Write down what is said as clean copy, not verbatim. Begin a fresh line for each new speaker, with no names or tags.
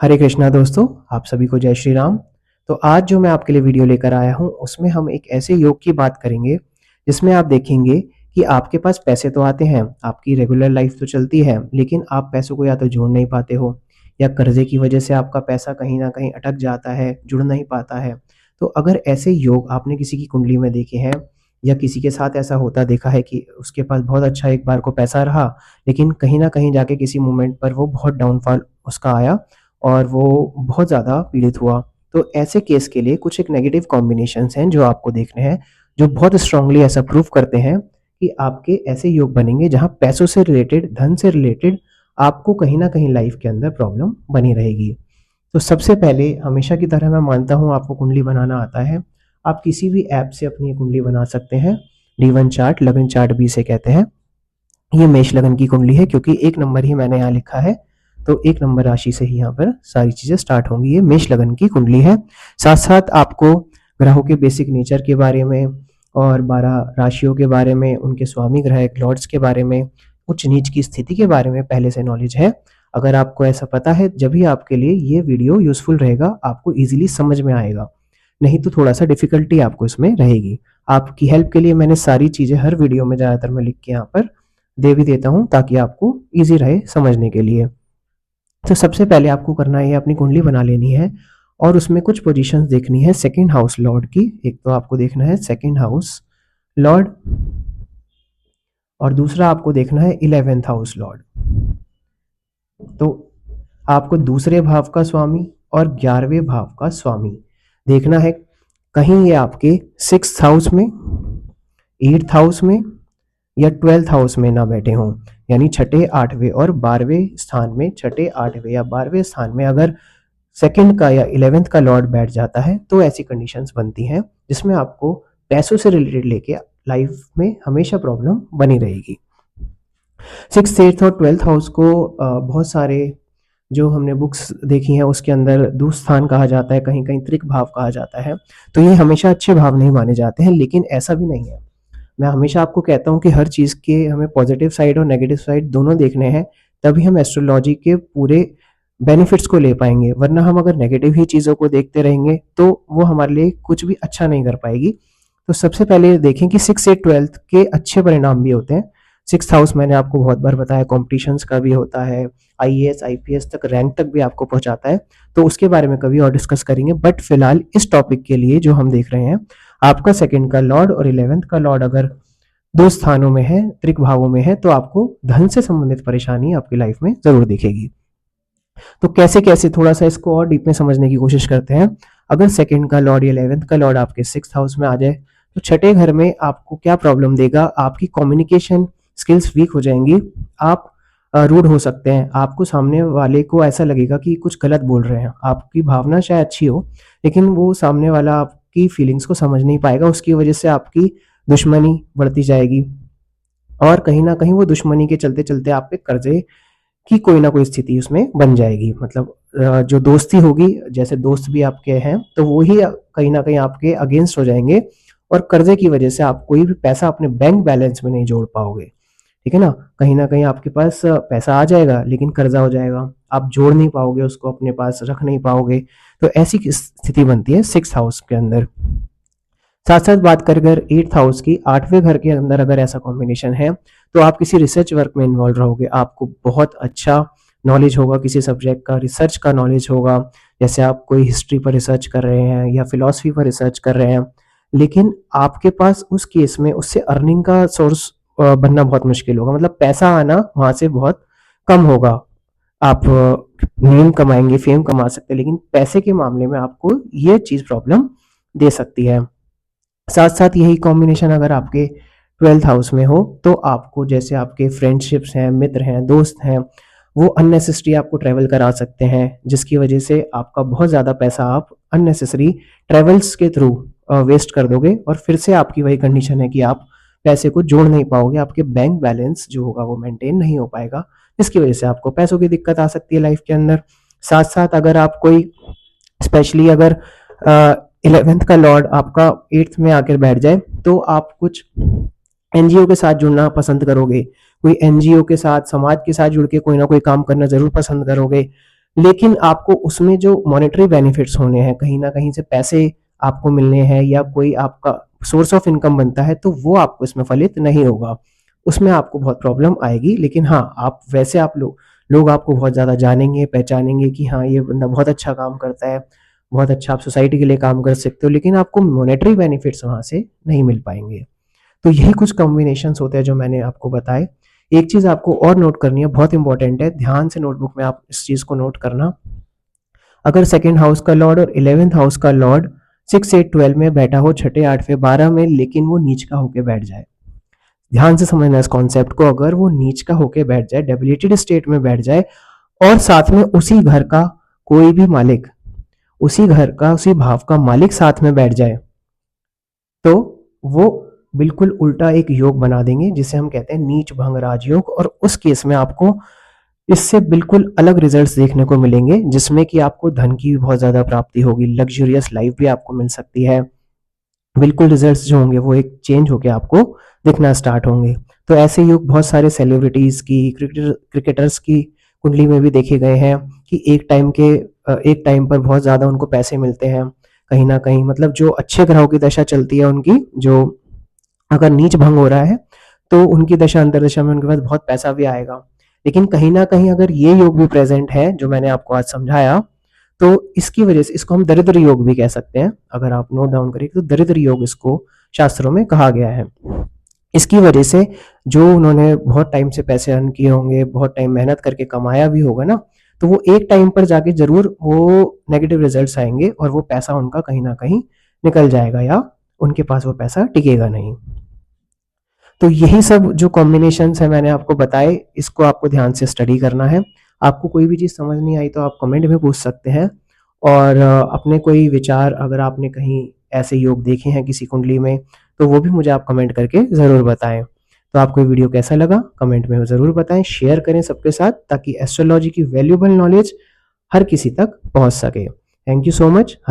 हरे कृष्णा दोस्तों, आप सभी को जय श्री राम। तो आज जो मैं आपके लिए वीडियो लेकर आया हूँ, उसमें हम एक ऐसे योग की बात करेंगे, जिसमें आप देखेंगे कि आपके पास पैसे तो आते हैं, आपकी रेगुलर लाइफ तो चलती है, लेकिन आप पैसों को या तो जोड़ नहीं पाते हो या कर्ज़े की वजह से आपका पैसा कहीं न कहीं अटक जाता है, जुड़ नहीं पाता है। तो अगर ऐसे योग आपने किसी की कुंडली में देखे हैं या किसी के साथ ऐसा होता देखा है कि उसके पास बहुत अच्छा एक बार को पैसा रहा, लेकिन कहीं न कहीं जाके किसी मोमेंट पर वो बहुत डाउनफॉल उसका आया और वो बहुत ज़्यादा पीड़ित हुआ। तो ऐसे केस के लिए कुछ एक नेगेटिव कॉम्बिनेशंस हैं जो आपको देखने हैं, जो बहुत स्ट्रांगली ऐसा प्रूव करते हैं कि आपके ऐसे योग बनेंगे जहाँ पैसों से रिलेटेड, धन से रिलेटेड आपको कहीं न कहीं लाइफ के अंदर प्रॉब्लम बनी रहेगी। तो सबसे पहले हमेशा की तरह मैं मानता हूँ आपको कुंडली बनाना आता है। आप किसी भी ऐप से अपनी कुंडली बना सकते हैं। D1 चार्ट, लगन चार्ट भी इसे कहते हैं। ये मेष लगन की कुंडली है क्योंकि 1 नंबर ही मैंने यहाँ लिखा है, तो 1 नंबर राशि से ही यहाँ पर सारी चीज़ें स्टार्ट होंगी। ये मेष लगन की कुंडली है। साथ-साथ आपको ग्रहों के बेसिक नेचर के बारे में और 12 राशियों के बारे में, उनके स्वामी ग्रह, लॉर्ड्स के बारे में, उच्च-नीच की स्थिति के बारे में पहले से नॉलेज है। अगर आपको ऐसा पता है, जब भी आपके लिए ये वीडियो यूज़फुल रहेगा, आपको ईज़िली समझ में आएगा। नहीं तो थोड़ा-सा डिफ़िकल्टी आपको इसमें रहेगी। आपकी हेल्प के लिए मैंने सारी चीज़ें हर वीडियो में ज़्यादातर मैं लिख के यहाँ पर दे भी देता हूँ ताकि आपको ईज़ी रहे समझने के लिए। तो सबसे पहले आपको करना है अपनी कुंडली बना लेनी है और उसमें कुछ पोजीशंस देखनी है सेकंड हाउस लॉर्ड की। एक तो आपको देखना है सेकंड हाउस लॉर्ड और दूसरा आपको देखना है 11th हाउस लॉर्ड। तो आपको दूसरे भाव का स्वामी और 11वें भाव का स्वामी देखना है, कहीं ये आपके 6th हाउस में, 8th हाउस में या 12th हाउस में ना बैठे हों। यानी छठे, 8वें और 12वें स्थान में, छठे, 8वें या 12वें स्थान में अगर सेकंड का या 11th का लॉर्ड बैठ जाता है, तो ऐसी कंडीशंस बनती हैं जिसमें आपको पैसों से रिलेटेड लेके लाइफ में हमेशा प्रॉब्लम बनी रहेगी। 6th, 8th और 12th हाउस को बहुत सारे जो हमने बुक्स देखी हैं उसके अंदर दुस्थान कहा जाता है, कहीं-कहीं त्रिक भाव कहा जाता है। तो ये हमेशा अच्छे भाव नहीं माने जाते हैं, लेकिन ऐसा भी नहीं है। मैं हमेशा आपको कहता हूँ कि हर चीज़ के हमें पॉजिटिव साइड और नेगेटिव साइड दोनों देखने हैं, तभी हम एस्ट्रोलॉजी के पूरे बेनिफिट्स को ले पाएँगे। वरना हम अगर नेगेटिव ही चीज़ों को देखते रहेंगे, तो वो हमारे लिए कुछ भी अच्छा नहीं कर पाएगी। तो सबसे पहले देखें कि 6 से 12th के अच्छे परिणाम भी होते हैं। 6th हाउस मैंने आपको बहुत बार बताया कॉम्पिटिशन्स का भी होता है, आईएएस, आईपीएस तक रैंक तक भी आपको पहुँचाता है, तो उसके बारे में कभी और डिस्कस करेंगे। बट फिलहाल इस टॉपिक के लिए जो हम देख रहे हैं, आपका सेकंड का लॉर्ड और 11th का लॉर्ड अगर 2 स्थानों में है, त्रिक भावों में है, तो आपको धन से संबंधित परेशानी आपकी लाइफ में ज़रूर दिखेगी। तो कैसे-कैसे थोड़ा-सा इसको और डीप में समझने की कोशिश करते हैं। अगर सेकंड का लॉर्ड या 11th का लॉर्ड आपके 6th हाउस में आ जाए, तो छठे घर में आपको क्या प्रॉब्लम देगा, आपकी कम्युनिकेशन स्किल्स वीक हो जाएँगी। आप रूड हो सकते हैं, आपको सामने वाले को ऐसा लगेगा कि कुछ गलत बोल रहे हैं। आपकी भावना शायद अच्छी हो, लेकिन वो सामने वाला आपकी फीलिंग्स को समझ नहीं पाएगा, उसकी वजह से आपकी दुश्मनी बढ़ती जाएगी और कहीं न कहीं वो दुश्मनी के चलते-चलते आप पे कर्ज़े की कोई ना कोई स्थिति उसमें बन जाएगी। मतलब जो दोस्ती होगी, जैसे दोस्त भी आपके हैं, तो वो ही कहीं न कहीं आपके अगेंस्ट हो जाएँगे और कर्ज़े की वजह से आप कोई भी पैसा अपने बैंक बैलेंस में नहीं जोड़ पाओगे, ठीक है ना? कहीं न कहीं आपके पास पैसा आ जाएगा, लेकिन कर्ज़ा हो जाएगा। आप जोड़ नहीं पाओगे उसको, अपने पास रख नहीं पाओगे, तो ऐसी स्थिति बनती है 6th हाउस के अंदर। साथ-साथ बात करें अगर 8th हाउस की, 8वें घर के अंदर अगर ऐसा कॉम्बिनेशन है, तो आप किसी रिसर्च वर्क में इन्वॉल्व रहोगे। आपको बहुत अच्छा नॉलेज होगा किसी सब्जेक्ट का, रिसर्च का नॉलेज होगा। जैसे आप कोई हिस्ट्री पर रिसर्च कर रहे हैं या फिलॉसफी पर रिसर्च कर रहे हैं, लेकिन आपके पास उस केस में उससे अर्निंग का सोर्स बनना बहुत मुश्किल होगा। मतलब पैसा आना वहाँ से बहुत कम होगा। आप नेम कमाएँगे, फेम कमा सकते हैं, लेकिन पैसे के मामले में आपको ये चीज़ प्रॉब्लम दे सकती है। साथ-साथ यही कॉम्बिनेशन अगर आपके 12th हाउस में हो, तो आपको जैसे आपके फ्रेंडशिप्स हैं, मित्र हैं, दोस्त हैं, वो अननेसेसरी आपको ट्रैवल करा सकते हैं, जिसकी वजह से आपका बहुत ज़्यादा पैसा आप अननेसेसरी ट्रैवल्स के थ्रू वेस्ट कर दोगे और फिर से आपकी वही कंडीशन है कि आप पैसे को जोड़ नहीं पाओगे, आपके बैंक बैलेंस जो होगा वो मेंटेन नहीं हो पाएगा, जिसकी वजह से आपको पैसों की दिक्कत आ सकती है लाइफ के अंदर। साथ-साथ अगर आप कोई स्पेशली अगर 11th का लॉर्ड आपका 8th में आकर बैठ जाए, तो आप कुछ एनजीओ के साथ जुड़ना पसंद करोगे। कोई एनजीओ के साथ, समाज के साथ जुड़ के कोई ना कोई काम करना ज़रूर पसंद करोगे। लेकिन आपको उसमें जो मॉनेटरी बेनिफिट्स होने हैं, कहीं ना कहीं से पैसे आपको मिलने हैं या कोई आपका सोर्स ऑफ इनकम बनता है, तो वो आपको इसमें फलित नहीं होगा, उसमें आपको बहुत प्रॉब्लम आएगी। लेकिन हाँ, आप वैसे आप लोग आपको बहुत ज़्यादा जानेंगे, पहचानेंगे कि हाँ, ये बंदा बहुत अच्छा काम करता है, बहुत अच्छा आप सोसाइटी के लिए काम कर सकते हो, लेकिन आपको मॉनेटरी बेनिफिट्स वहाँ से नहीं मिल पाएंगे। तो यही कुछ कॉम्बिनेशंस होते हैं जो मैंने आपको बताए। एक चीज़ आपको और नोट करनी है, बहुत इंपॉर्टेंट है, ध्यान से नोटबुक में आप इस चीज़ को नोट करना। अगर सेकंड हाउस का लॉर्ड और 11th हाउस का लॉर्ड 6, 8, 12 में बैठा हो, छठे, आठवें, 12 में, लेकिन वो नीच का होके बैठ जाए, ध्यान से समझना इस कॉन्सेप्ट को, अगर वो नीच का होके बैठ जाए, डेबिलिटेड स्टेट में बैठ जाए, और साथ में उसी घर का कोई भी मालिक, उसी घर का उसी भाव का मालिक साथ में बैठ जाए, तो वो बिल्कुल उल्टा एक योग बना देंगे, जिसे हम कहते हैं नीच भंग राजयोग। और उस केस में आपको इससे बिल्कुल अलग रिजल्ट्स देखने को मिलेंगे, जिसमें कि आपको धन की भी बहुत ज़्यादा प्राप्ति होगी, लग्जरियस लाइफ भी आपको मिल सकती है। बिल्कुल रिजल्ट्स जो होंगे वो एक चेंज होकर आपको दिखना स्टार्ट होंगे। तो ऐसे योग बहुत सारे सेलिब्रिटीज़ की, क्रिकेटर्स की कुंडली में भी देखे गए हैं कि एक टाइम पर बहुत ज़्यादा उनको पैसे मिलते हैं, कहीं ना कहीं मतलब जो अच्छे ग्रहों की दशा चलती है उनकी, जो अगर नीच भंग हो रहा है तो उनकी दशा अंतरदशा में उनके पास बहुत पैसा भी आएगा। लेकिन कहीं ना कहीं अगर ये योग भी प्रेजेंट है जो मैंने आपको आज समझाया, तो इसकी वजह से इसको हम दरिद्र योग भी कह सकते हैं। अगर आप नोट डाउन करें तो दरिद्र योग इसको शास्त्रों में कहा गया है। इसकी वजह से जो उन्होंने बहुत टाइम से पैसे अर्न किए होंगे, बहुत टाइम मेहनत करके कमाया भी होगा ना, तो वो एक टाइम पर जाके जरूर वो नेगेटिव रिजल्ट्स आएंगे और वो पैसा उनका कहीं ना कहीं निकल जाएगा, या उनके पास वो पैसा टिकेगा नहीं। तो यही सब जो कॉम्बिनेशंस है मैंने आपको बताए, इसको आपको ध्यान से स्टडी करना है। आपको कोई भी चीज़ समझ नहीं आई तो आप कमेंट में पूछ सकते हैं, और अपने कोई विचार, अगर आपने कहीं ऐसे योग देखे हैं किसी कुंडली में, तो वो भी मुझे आप कमेंट करके ज़रूर बताएं। तो आपको ये वीडियो कैसा लगा कमेंट में ज़रूर बताएं, शेयर करें सबके साथ, ताकि एस्ट्रोलॉजी की वैल्यूबल नॉलेज हर किसी तक पहुंच सके। Thank you so much.